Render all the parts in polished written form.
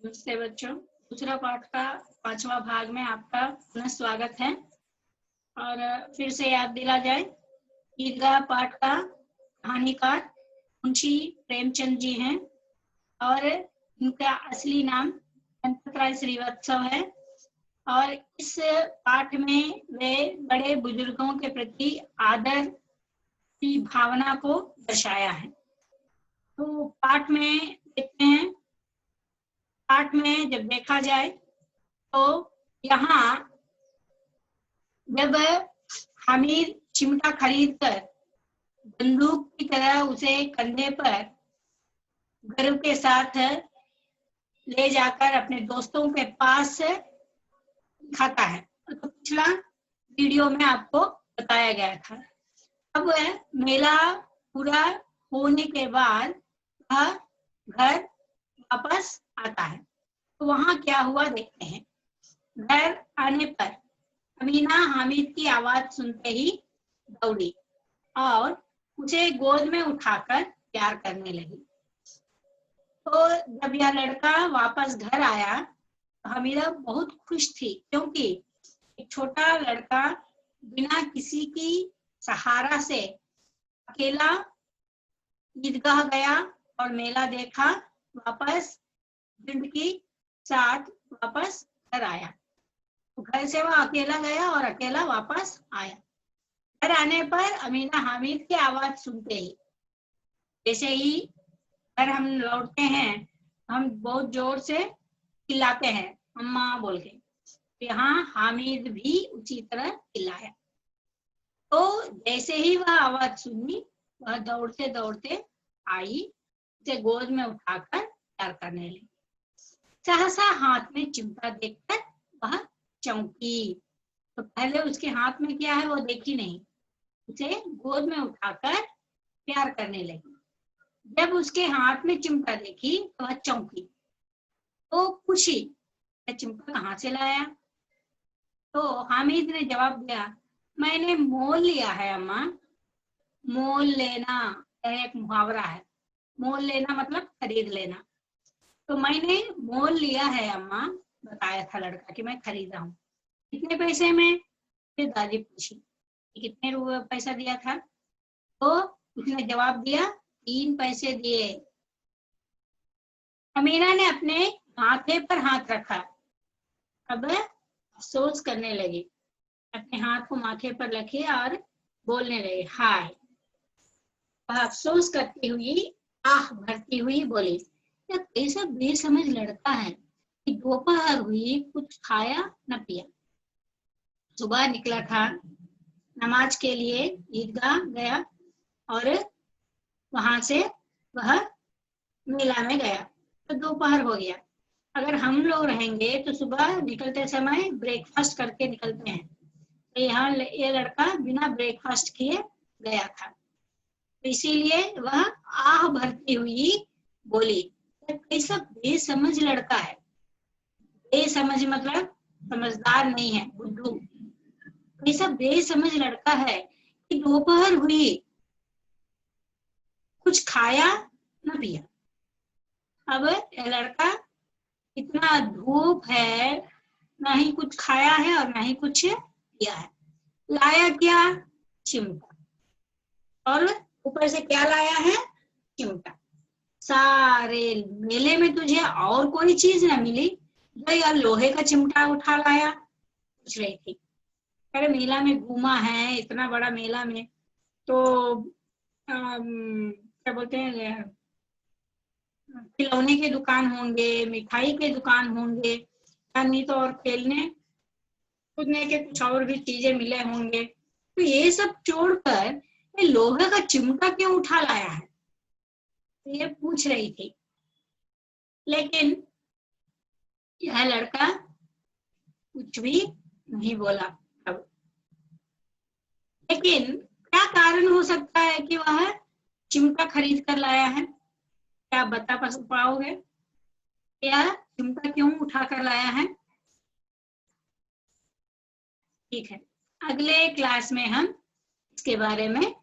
नमस्ते बच्चों, दूसरा पाठ का 5वां भाग में आपका पुनः स्वागत है। और फिर से याद दिला जाए, ईदगाह पाठ का कहानीकार मुंशी प्रेमचंद जी हैं और इनका असली नाम गणपतराय श्रीवास्तव है। और इस पाठ में वे बड़े बुजुर्गों के प्रति आदर की भावना को दर्शाया है। तो पाठ में देखते हैं। पाठ में जब देखा जाए तो यहाँ जब हामिद चिमटा खरीदकर बंदूक की तरह उसे कंधे पर गर्व के साथ ले जाकर अपने दोस्तों के पास खाता है, तो पिछला वीडियो में आपको बताया गया था। अब मेला पूरा होने के बाद वह घर वापस आता है, तो वहां क्या हुआ देखते हैं। घर आने पर अमीना हामिद की आवाज सुनते ही दौड़ी और उसे गोद में उठाकर प्यार करने लगी। तो जब यह लड़का वापस घर आया तो हमीदा बहुत खुश थी, क्योंकि एक छोटा लड़का बिना किसी की सहारा से अकेला ईदगाह गया और मेला देखा, वापस जिंदगी साथ वापस घर आया। तो घर से वह अकेला गया और अकेला वापस आया। घर आने पर अमीना हामिद की आवाज सुनते ही, जैसे ही घर हम लौटते हैं हम बहुत जोर से चिल्लाते हैं अम्मा बोल के, यहाँ हामिद भी उसी तरह चिल्लाया। तो जैसे ही वह आवाज सुनी वह दौड़ते दौड़ते आई, उसे गोद में उठाकर प्यार करने लगी। सहसा हाथ में चिमटा देखकर वह चौंकी। तो पहले उसके हाथ में क्या है वो देखी नहीं, उसे गोद में उठाकर प्यार करने लगी। जब उसके हाथ में चिमटा देखी तो वह चौंकी। तो पूछी, चिमटा कहाँ से लाया? तो हामिद ने जवाब दिया, मैंने मोल लिया है अम्मा। मोल लेना एक मुहावरा है। मोल लेना मतलब खरीद लेना। तो मैंने मोल लिया है अम्मा, बताया था लड़का कि मैं खरीदा हूँ। कितने पैसे में? फिर दादी पूछी कितने रुपए पैसा दिया था? तो उसने जवाब दिया 3 पैसे दिए। अमीना ने अपने माथे पर हाथ रखा। अब अफसोस करने लगी। अपने हाथ को माथे पर रखे और बोलने लगे हाय। वह अफसोस करती हुई आह भरती हुई बोली, यह कैसा बेसमझ लड़का है कि दोपहर हुई कुछ खाया न पिया। सुबह निकला था, नमाज के लिए ईदगाह गया और वहां से वह मेला में गया तो दोपहर हो गया। अगर हम लोग रहेंगे तो सुबह निकलते समय ब्रेकफास्ट करके निकलते हैं, तो यहाँ ये लड़का बिना ब्रेकफास्ट किए गया था। तो इसीलिए वह आह भरती हुई बोली, कैसा बेसमझ लड़का है। बेसमझ मतलब समझदार नहीं है, बुद्धू। कैसा बेसमझ लड़का है कि दोपहर हुई कुछ खाया न पिया। अब यह लड़का इतना धूप है, ना ही कुछ खाया है और ना ही कुछ पिया है। लाया क्या? चिमटा। और ऊपर से क्या लाया है? चिमटा। सारे मेले में तुझे और कोई चीज ना मिली जो यार लोहे का चिमटा उठा लाया? पूछ रही थी। अरे मेला में घूमा है, इतना बड़ा मेला में, तो क्या बोलते हैं, खिलौने के दुकान होंगे, मिठाई के दुकान होंगे, नहीं तो और खेलने कूदने के कुछ और भी चीजें मिले होंगे। तो ये सब छोड़कर ये लोहे का चिमटा क्यों उठा लाया है? तो ये पूछ रही थी। लेकिन यह लड़का कुछ भी नहीं बोला। अब लेकिन क्या कारण हो सकता है कि वह चिमटा खरीद कर लाया है? क्या आप बता पाओगे? यह चिमटा क्यों उठा कर लाया है? ठीक है, अगले क्लास में हम इसके बारे में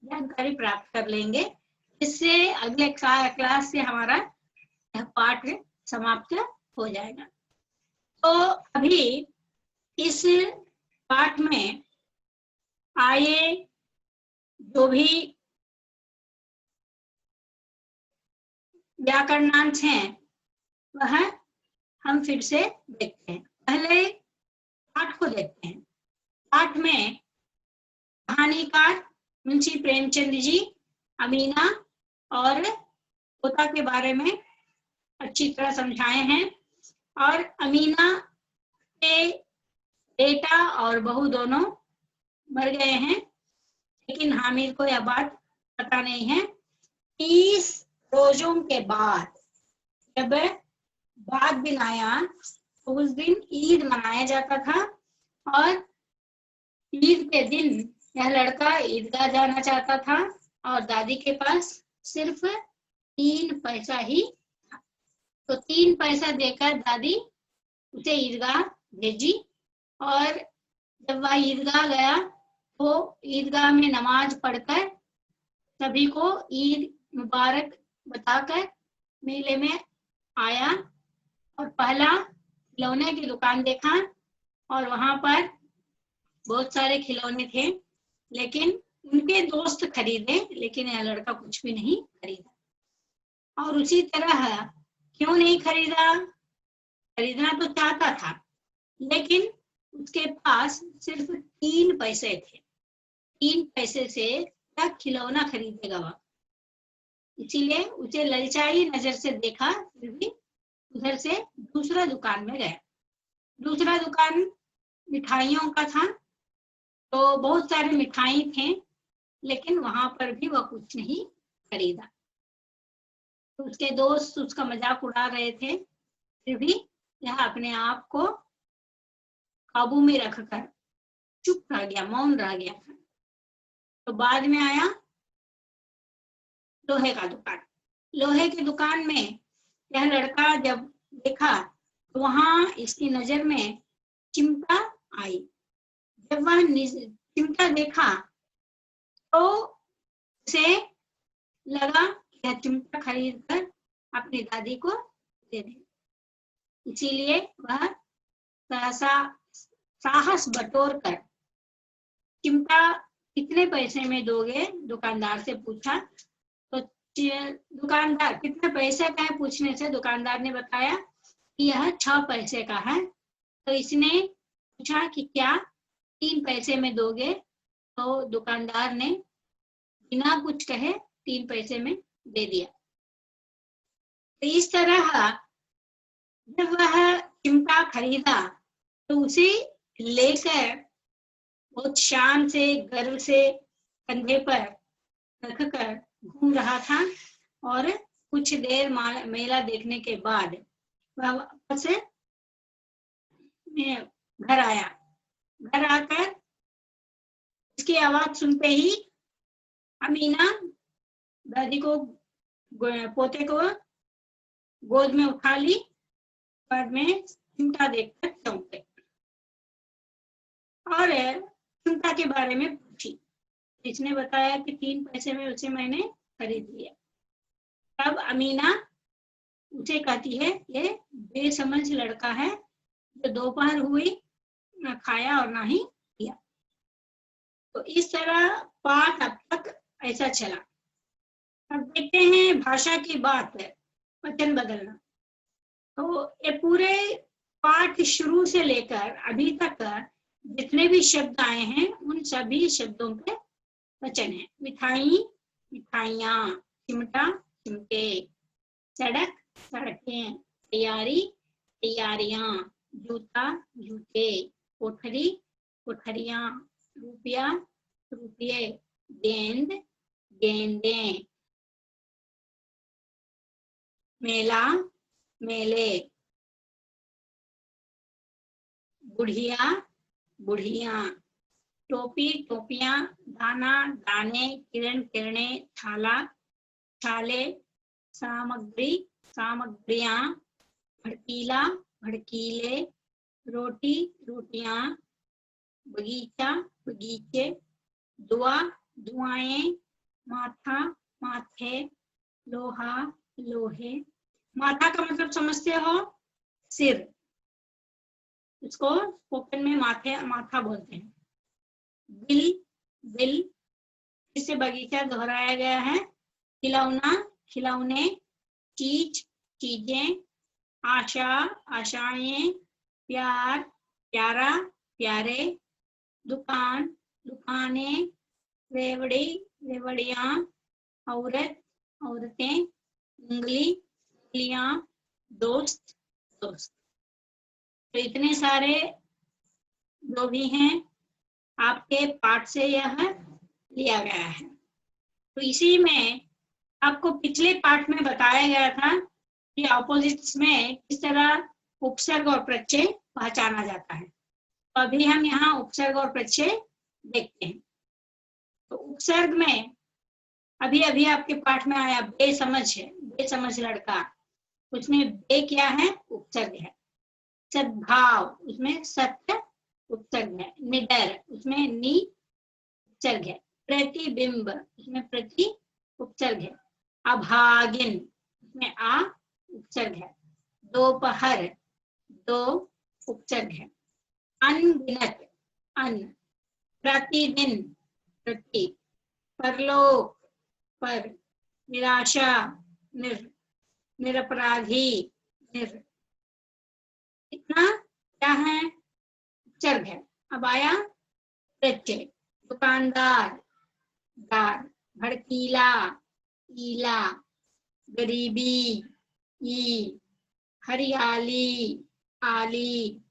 जानकारी प्राप्त कर लेंगे। इससे अगले क्लास से हमारा यह पाठ समाप्त हो जाएगा। तो अभी इस पाठ में आए जो भी व्याकरणांश हैं वह हम फिर से देखते हैं। पहले पाठ को देखते हैं। पाठ में कहानीकार मुंशी प्रेमचंद जी अमीना और तोता के बारे में अच्छी तरह समझाए हैं, और अमीना के बेटा और बहू दोनों मर गए हैं, लेकिन हामिद को यह बात पता नहीं है। 30 रोजों के बाद जब बाद दिन आया तो उस दिन ईद मनाया जाता था, और ईद के दिन यह लड़का ईदगाह जाना चाहता था और दादी के पास सिर्फ 3 पैसा ही था। तो 3 पैसा देकर दादी उसे ईदगाह भेजी, और जब वह ईदगाह गया तो ईदगाह में नमाज पढ़कर सभी को ईद मुबारक बताकर मेले में आया, और पहला खिलौने की दुकान देखा, और वहां पर बहुत सारे खिलौने थे, लेकिन उनके दोस्त खरीदे, लेकिन यह लड़का कुछ भी नहीं खरीदा। और उसी तरह क्यों नहीं खरीदा? खरीदना तो चाहता था, लेकिन उसके पास सिर्फ 3 पैसे थे। 3 पैसे से क्या खिलौना खरीदेगा वह? इसीलिए उसे ललचाई नजर से देखा, फिर भी उधर से दूसरा दुकान में गया। दूसरा दुकान मिठाइयों का था, तो बहुत सारे मिठाई थे, लेकिन वहां पर भी वह कुछ नहीं खरीदा। तो उसके दोस्त उसका मजाक उड़ा रहे थे, फिर भी यह अपने आप को काबू में रखकर चुप रह गया, मौन रह गया। तो बाद में आया लोहे का दुकान। लोहे की दुकान में यह लड़का जब देखा तो वहां इसकी नजर में चिमटा आई। जब वह चिमटा देखा तो उसे लगा कि यह चिमटा खरीद कर अपनी दादी को दे दे। इसीलिए वह साहस बटोर कर चिमटा कितने पैसे में दोगे दुकानदार से पूछा। तो दुकानदार कितने पैसे का है पूछने से दुकानदार ने बताया कि यह 6 पैसे का है। तो इसने पूछा कि क्या 3 पैसे में दोगे? तो दुकानदार ने बिना कुछ कहे 3 पैसे में दे दिया। तो इस तरह जब वह चिमटा खरीदा तो उसे लेकर बहुत शान से, गर्व से कंधे पर रखकर घूम रहा था, और कुछ देर मेला देखने के बाद वह वापस घर आया। घर आकर उसकी आवाज सुनते ही अमीना दादी को, पोते को गोद में उठा ली, बाद में चिमटा देखकर चौंक गई और चिमटा के बारे में पूछी। इसने बताया कि 3 पैसे में उसे मैंने खरीद लिया। तब अमीना उसे कहती है ये बेसमझ लड़का है जो दोपहर हुई ना खाया और ना ही पिया। तो इस तरह पाठ अब तक ऐसा चला। अब देखते हैं भाषा की बात है, वचन बदलना। तो ये पूरे पाठ शुरू से लेकर अभी तक जितने भी शब्द आए हैं उन सभी शब्दों के वचन है। मिठाई, मिठाइयाँ, चिमटा, चिमटे, सड़क, सड़कें, तैयारी, तैयारियां, जूता, जूते, कोठरी, कोठरियां, रुपया, रुपये, गेंद, गेंदें, मेला, मेले, बुढ़िया, बुढ़िया, टोपी, टोपियां, दाना, दाने, किरण, किरणें, छाला, छाले, सामग्री, सामग्रियां, भड़कीला, भड़कीले, रोटी, रोटियां, बगीचा, बगीचे, दुआ, दुआएं, माथा, माथे, लोहा, लोहे, माथा का मतलब समझते हो, सिर, इसको स्पोकन में माथा बोलते हैं। दिल, दिल, इसे बगीचा दोहराया गया है। खिलौना, खिलौने, चीज, चीजें, आशा, आशाएं, प्यार, प्यारा, प्यारे, दुकान, दुकानें, रेवड़ी, रेवड़ियां, औरत, औरतें, उंगली, उंगलियां, दोस्त, दोस्त। तो इतने सारे जो भी हैं आपके पाठ से यह लिया गया है। तो इसी में आपको पिछले पाठ में बताया गया था कि ऑपोजिट्स में किस तरह उपसर्ग और प्रत्यय पहचाना जाता है। तो अभी हम यहाँ उपसर्ग और प्रत्यय देखते हैं। तो उपसर्ग में अभी अभी आपके पाठ में आया बेसमझ है, बेसमझ लड़का, उसमें बे क्या है, उपसर्ग है। सद्भाव, उसमें सत्य उपसर्ग है। निडर, उसमें नी उपसर्ग है। प्रतिबिंब, उसमें प्रति उपसर्ग है। अभागिन, उसमें आ उपसर्ग है। दोपहर, दो उपसर्ग है। अनगिनत, अन। प्रतिदिन, प्रति। परलोक, पर। निराशा, निर। निरपराधी, निर। इतना क्या है, उपसर्ग है। अब आया प्रत्यय। दुकानदार, दार। भड़कीला, ईला। गरीबी, ई। हरियाली, आली।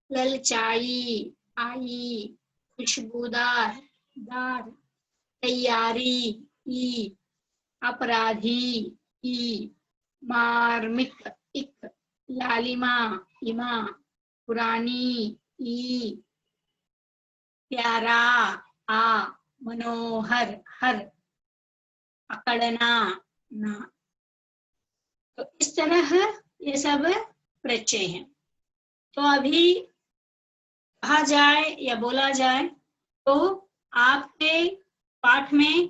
ललचाई, आई। खुशबूदार, दार। तैयारी, ई। अपराधी, ई। मार्मिक, इक। लालिमा, इमा। पुरानी, ई। प्यारा, आ। मनोहर, हर। अकड़ना, ना। तो इस तरह ये सब प्रत्यय हैं। तो अभी कहा जाए या बोला जाए तो आपके पाठ में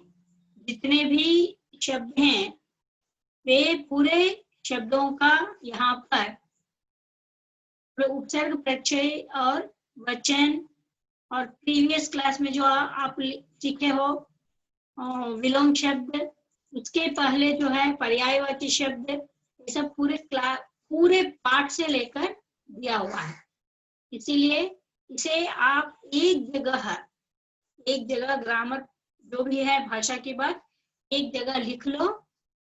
जितने भी शब्द हैं वे पूरे शब्दों का यहाँ पर उपसर्ग, प्रत्यय और वचन, और प्रीवियस क्लास में जो आप सीखे हो विलोम शब्द, उसके पहले जो है पर्यायवाची शब्द, ये सब पूरे पाठ से लेकर दिया हुआ है। इसीलिए इसे आप एक जगह ग्रामर जो भी है भाषा की बात एक जगह लिख लो,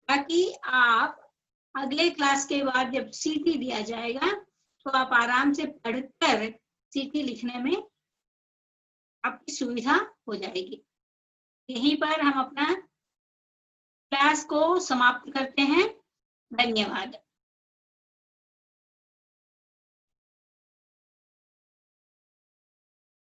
ताकि आप अगले क्लास के बाद जब सीटी दिया जाएगा तो आप आराम से पढ़कर सीटी लिखने में आपकी सुविधा हो जाएगी। यहीं पर हम अपना क्लास को समाप्त करते हैं। धन्यवाद।